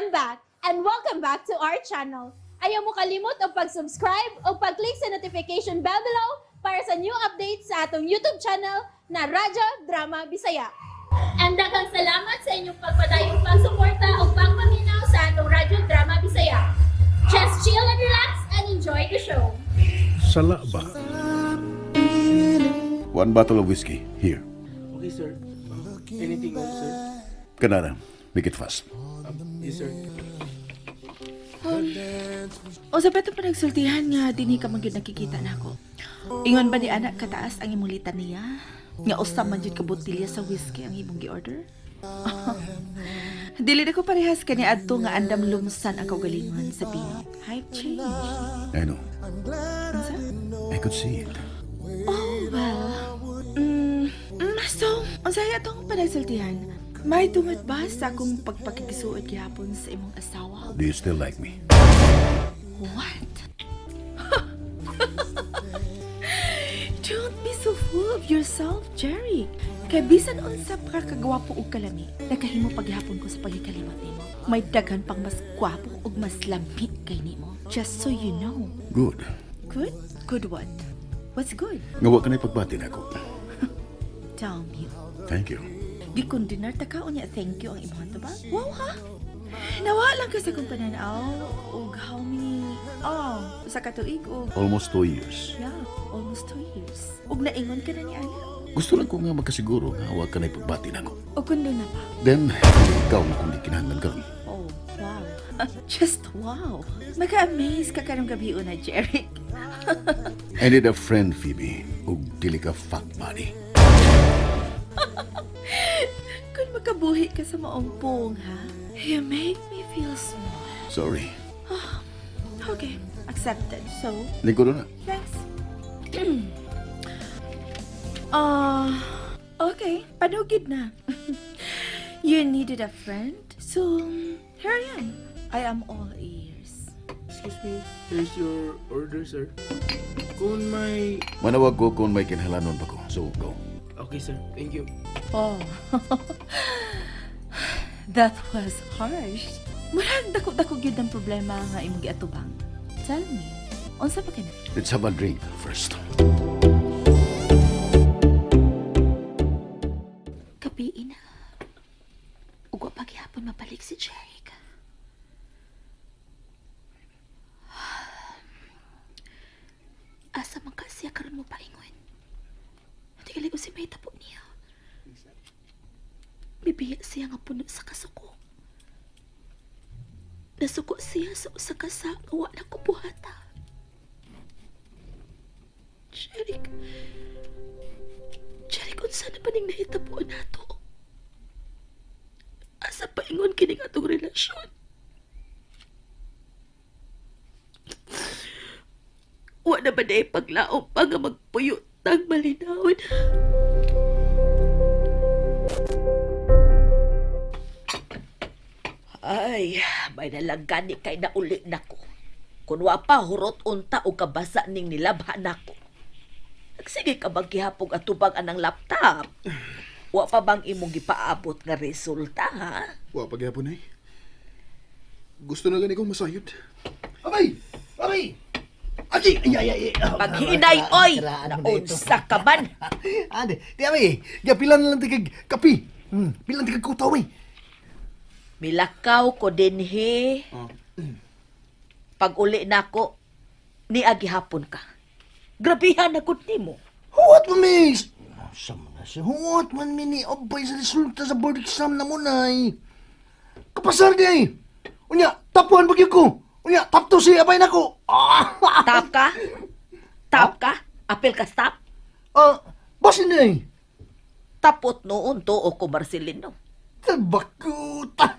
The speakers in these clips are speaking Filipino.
back and welcome back to our channel. Ayaw mo kalimot o pag-subscribe o pag-click sa notification bell below para sa new updates sa atong YouTube channel na Radyo Drama Bisaya. And daghang salamat sa inyong pagpadayong pagsuporta o pagpaminaw sa atong Radyo Drama Bisaya. Just chill and relax and enjoy the show. Sala Ba. One bottle of whiskey, here. Okay, sir. Anything else, sir? Kanara, make it fast. Yes, sir. O sa beto pa nagsultihan nga, dini ka magyud nakikita na ako. Ingon ba ni anak kataas ang imong litan niya? Nga usam man jud ka botilya sa whiskey ang imong gi-order? Dili na ko parehas kani adto nga andam lumsan ang kaugalingon sa Pino. Hype change. I know. Unsa? I could see it. Oh, well. So, unsaya tong panagsultihan? May tumad ba sa akong pagpakikisuod gihapon sa imong asawa? Do you still like me? What? Don't be so full of yourself, Jerry. Kay bisan unsa ka kagwapo ug kalami, nakahimo paghapon ko sa pagkakalimot nimo. May daghan pang mas gwapo ug mas lamig kay nimo. Just so you know. Good. Good? Good what? What's good? Ngawa ka na ipagbati na ako. Tell me. Thank you. Gikondinar ta ka unya thank you ang imong ba? Wow ha. Nawa lang ka sa kong pananaw ug how many sa katuig ug Almost 2 years. yeah, almost 2 years. Ug naingon ka na ni Ana. Gusto lang ko nga magkasiguro nga huwag ka na ipagbati na ako. O kundo na pa. Then, ikaw na kung di kinahanglan ka. Oh, wow. Just wow. Maka-amaze ka karong gabi una, Jeric. I need a friend, Phoebe. Ug dili ka fuck buddy. Kung makabuhi ka sa maompong, ha? You make me feel small. Sorry. Okay, accepted. So, Lingko na. thanks. Okay. Panugid na. You needed a friend? So, here I am. I am all ears. Excuse me. Here's your order, sir. Kung may... Manawag ko kung may kinahalanon pa ko. So, go. Okay, sir. Thank you. Oh. That was harsh. Marag dako-dako gyud ang problema nga imong giatubang. Tell me, unsa pa kana? Let's have a drink first. Kapiin na. Ug wa pa gihapon mabalik si Jeric. Asa man ka siya karon mo paingon. Hindi ka si may tapo niya. Bibiya siya nga puno sa kasuko. Nasuko siya sa usa ka sa nga wa na ko buhata. Jeric, unsa na ba ning nahitabo nato? Asa pa ingon kini nga atong relasyon? Wa na ba na ipaglaom pa nga magpuyot tag malinawon? Ay, may nalagani kay na uli nako. Kung wa pa hurot unta o kabasa ning nilabha nako. Nagsige ka bang gihapong atubang anang laptop? Wa pa bang imong gipaabot nga resulta, ha? Wa pagyapon ay. Gusto na gani kong masayod. Abay! Abay! Aji! Ay! Paghinay, oy! Naunsa ka man? Ande, di abay. Pilan na lang tigag kapi. Pilan tigag kutaw ay. Milakaw ko dinhi. Pag uli nako, ni agihapon ka. Grabihan na gud nimo. Huwat man, miss! Sama na siya. Huwat man, mini. Abay sa resulta sa board exam na mo na ay. Kapasar di ay. Unya, tapuan bagyo ko. Unya, top 2 siya. Abay na ko. Tap ka? Tap ka? Apil ka stop? Basin na ay. Tapot noon to o ko Marcelino. Tabakutan.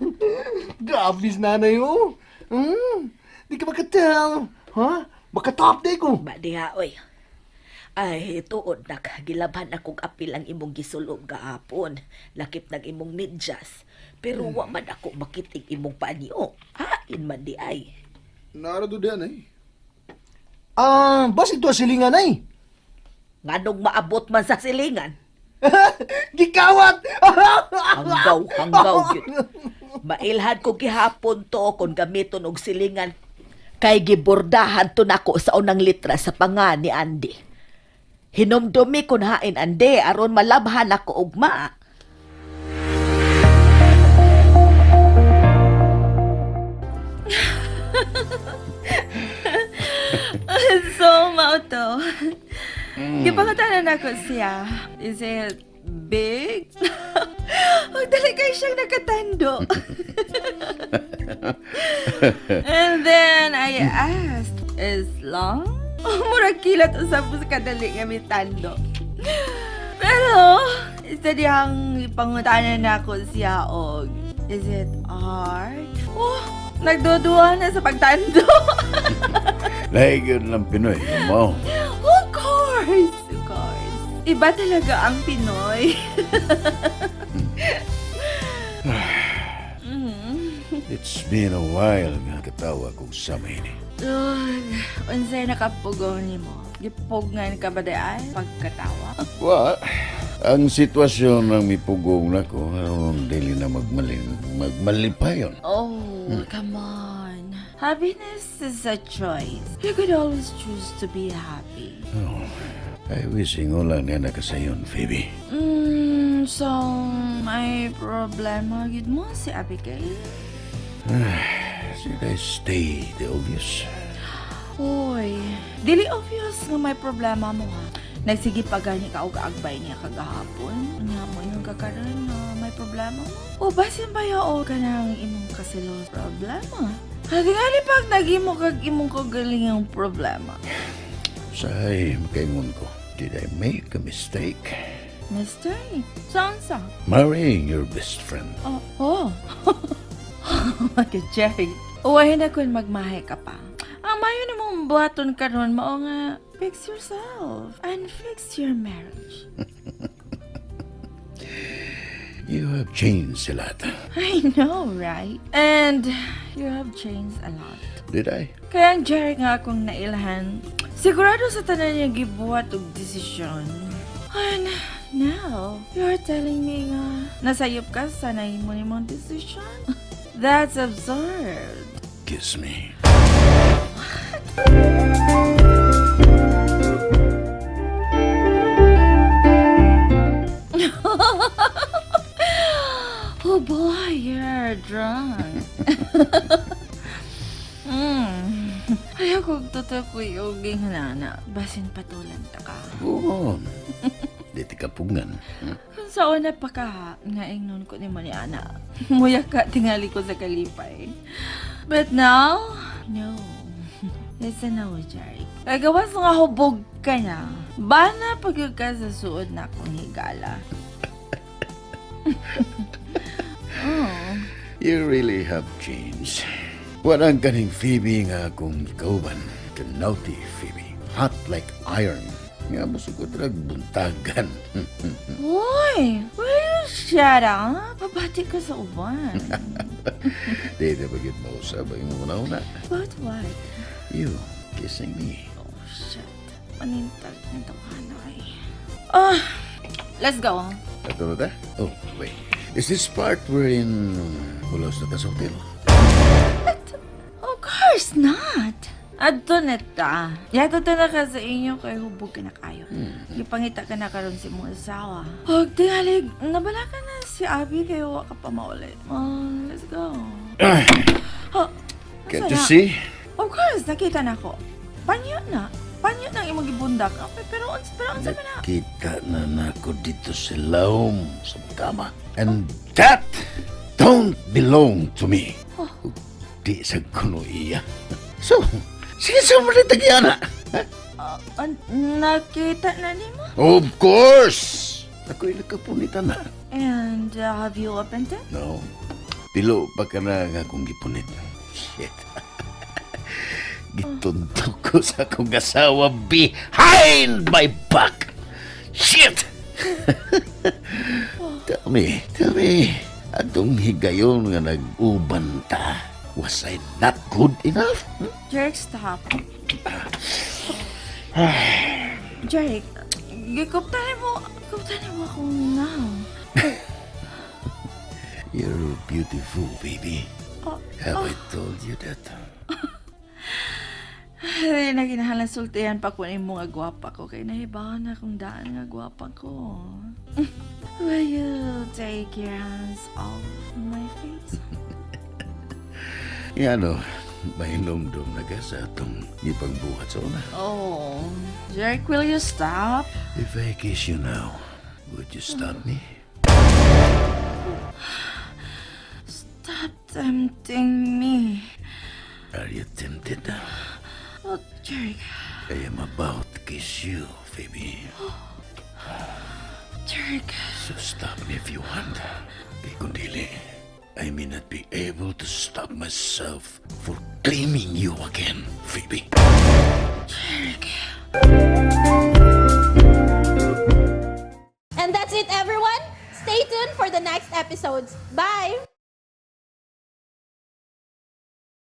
Grabe nanay oh. Di ka makatel. Ha? Makatap na ko. Ba diha, oy. Ay, tuod na gilabhan akong apil ang imong gisulog gahapon. Lakip ng imong medyas. Pero wa man ako makitig imong panyo. Hain man di ay. Narado diyan ay. Basin to silingan ay. Nganong maabot man sa silingan. Gikawat! Hanggaw yun. Mailhan ko gihapon to kung gamiton og silingan kay gibordahan to nako sa unang litra sa panga ni Andy. Hinumdumi ko na hain Andy aron malabhan ako ugma. So, mao to. Gipangutanan ako siya. Is it big? Huwag dali kayo siyang nakatando. And then I asked, is long? Murag kilat usap mo sa kadali nga may tando. Pero, isa diyang ipangutanan ako siya og, is it hard? Oh, nagdudua na sa pagtando. Lahigan ng Pinoy, mo. Of course, of course. Iba talaga ang Pinoy. It's been a while nga katawa kong samay ni. Lord, unsay nakapugong ni mo? Gipugngan ka ba ay pagkatawa? Well, ang sitwasyon ng mipugong na ko, dili na magmalipayon. Oh, come on. Happiness is a choice. You could always choose to be happy. Oh, I wishing ko lang na nakasayon, Phoebe. So, may problema gid mo si Abigail? Should I stay the obvious? Hoy, dili obvious nga may problema mo ha. Nagsige pa gani ka og agbay niya kagahapon. Nya mo yung kakaroon na may problema mo. O basin ba yao ka ng imong kasilos problema? Hagingali pag nagimo kag imong kagalingang problema. Say, makaingon ko, did I make a mistake? Mistake? Saan sa? Marrying your best friend. Oh. Okay, Jerry. Uwahin na kung magmahay ka pa. Ang mayo ni mong buhaton karon mao nga fix yourself and fix your marriage. You have changed a lot. I know, right? And you have changed a lot. Did I? Kaya ang Jerry nga akong nailhan, sigurado sa tanan niya gibuhat og desisyon. And now, you're telling me nga nasayop ka sa nahimo ni mong decision? That's absurd. Kiss me. Oh boy, you're drunk. Ayaw kong tatakoy og ginghana. Basin patulan ta ka. Oo. Diti ka pungan. Kung sa una pa ka, nga ingnon ko ni mo ni Ana. Muya ka tingali ko sa kalipay. But now, no. Yes, no, Jerry. Kaya gawas nga hubog ka na. Bana pag ka sa suod na akong higala. Oh. You really have changed. Walang kaning Phoebe nga akong kauban. Kanauti, Phoebe. Hot like iron. Nga musukot rag buntagan. Boy, will you shut up? Pabati ka sa uban. Di na bagit mo sabay mo una-una. But what? You kissing me. Oh, shit. Manintag ng tawanay. Let's go. Ato na ta? Oh, wait. Is this part wherein mulos na ta sa hotel? Of course not. Adto neta. Yato ta na ka sa inyo kay hubog ka na kayo. Ipangita ka na karon si mong asawa. Huwag tingalig. Nabala ka na si Abby kay huwag ka pa maulit. Let's go. Can't Asa you na? see? Of course, nakita na ko. Panyo na. Panyo na imong gibundak. Okay, pero unsa man na? Nakita na nako dito sa laom sa kama. And that don't belong to me. Di sa kuno iya. So, sige sa mga tagyana. Nakita na ni mo? Of course! Ako'y nakapunita na. And have you opened it? No. Pilo pa ka na nga kung gipunit. Shit. Gituntok ko sa akong asawa behind my back. Shit! Tami. Atong higayon nga nag-uban ta. Was I not good enough? Jeric, stop. Jeric, gikuptanin mo akong now. You're beautiful, baby. Oh, Have I told you that? Ay, naginahalan sultihan pa ko ni mga gwapa ko kay nahibahan na kung daan nga gwapa ko. Will you take your hands off my face? Yan o, mainom-dom na ka sa atong ipagbuhat sa una. Oh, Jeric, will you stop? If I kiss you now, would you stop me? Stop tempting me. Are you tempted now? Oh, Jeric. I am about to kiss you, baby. Jeric. So stop me if you want. Kay kundili, I may not be able to stop myself for claiming you again, Phoebe. Jeric. And that's it, everyone. Stay tuned for the next episodes. Bye!